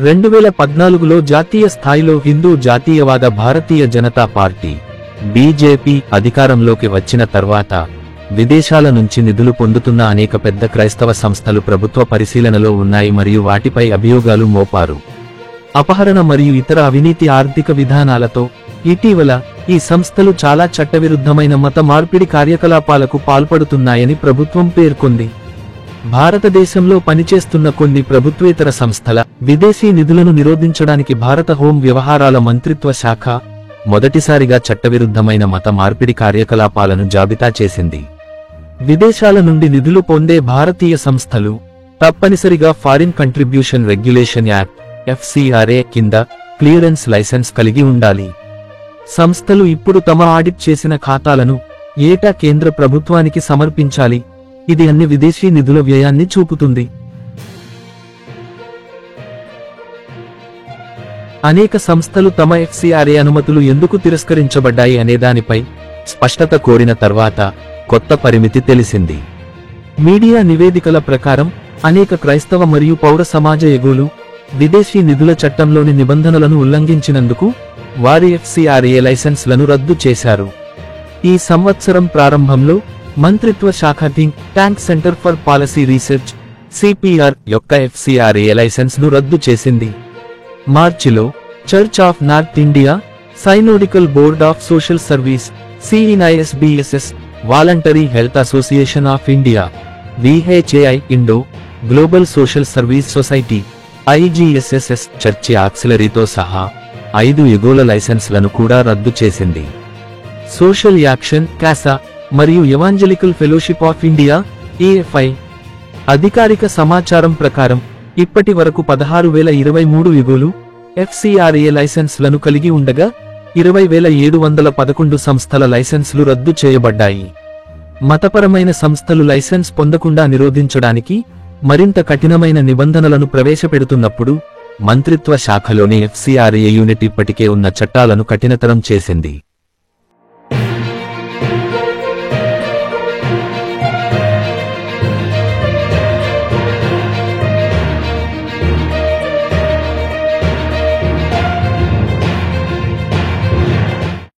2014లో జాతీయ స్థాయిలో హిందూ జాతీయవాద భారతీయ జనతా పార్టీ బీజేపీ అధికారంలోకి వచ్చిన తర్వాత విదేశాల నుంచి నిధులు పొందుతున్న అనేక పెద్ద క్రైస్తవ సంస్థలు ప్రభుత్వ పరిశీలనలో ఉన్నాయి మరియు వాటిపై అభియోగాలు మోపారు. అపహరణ మరియు ఇతర అవినీతి ఆర్థిక విధానాలతో ఇటీవల ఈ సంస్థలు చాలా చట్టవిరుద్ధమైన మత మార్పిడి కార్యకలాపాలకు పాల్పడుతున్నాయని ప్రభుత్వం పేర్కొంది. భారతదేశంలో పనిచేస్తున్న కొన్ని ప్రభుత్వేతర సంస్థల విదేశీ నిధులను నిరోధించడానికి భారత హోం వ్యవహారాల మంత్రిత్వ శాఖ మొదటిసారిగా చట్టవిరుద్ధమైన మత మార్పిడి కార్యకలాపాలను జాబితా చేసింది. విదేశాల నుండి నిధులు పొందే భారతీయ సంస్థలు తప్పనిసరిగా foreign contribution regulation act (FCRA) కింద క్లియరెన్స్ లైసెన్స్ కలిగి ఉండాలి. సంస్థలు ఇప్పుడు తమ ఆడిట్ చేసిన ఖాతాలను ఏటా కేంద్ర ప్రభుత్వానికి సమర్పించాలి. ఇది అన్ని విదేశీ నిధుల వ్యయాన్ని చూపుతుంది. అనేక సంస్థలు తమ FCRA అనుమతులు ఎందుకు తిరస్కరించబడ్డాయి అనే దానిపై స్పష్టత కోరిన తర్వాత కొత్త పరిమితి తెలిసింది. మీడియా నివేదికల ప్రకారం అనేక క్రైస్తవ మరియు పౌర సమాజ ఎగోలు విదేశీ నిధుల చట్టంలోని నిబంధనలను ఉల్లంఘించినందుకు వారి FCRA లైసెన్స్లను రద్దు చేశారు. ఈ సంవత్సరం ప్రారంభంలో మంత్రిత్వ శాఖ think tank Centre for Policy Research (CPR) యొక్క FCRA లైసెన్స్ను రద్దు చేసింది. మార్చిలో Church of North India, Synodical Board of Social Service (CNISBSS), Voluntary Health Association of India (VHAI), Indo Global Social Service Society (IGSSS), Church ఆక్సిలరీతో సహా 5 ఎగోల లైసెన్స్లను కూడా రద్దు చేసింది. సోషల్ యాక్షన్ కాసా మరియు evangelical fellowship of India (EFI) అధికారిక సమాచారం ప్రకారం ఇప్పటి వరకు 16,023 ఎగోలు FCRA లైసెన్స్లను కలిగి ఉండగా 20,711 సంస్థల లైసెన్స్లు రద్దు చేయబడ్డాయి. మతపరమైన సంస్థలు లైసెన్స్ పొందకుండా నిరోధించడానికి మరింత కఠినమైన నిబంధనలను ప్రవేశపెడుతున్నప్పుడు మంత్రిత్వ శాఖలోని FCRA యూనిట్ ఇప్పటికే ఉన్న చట్టాలను కఠినతరం చేసింది.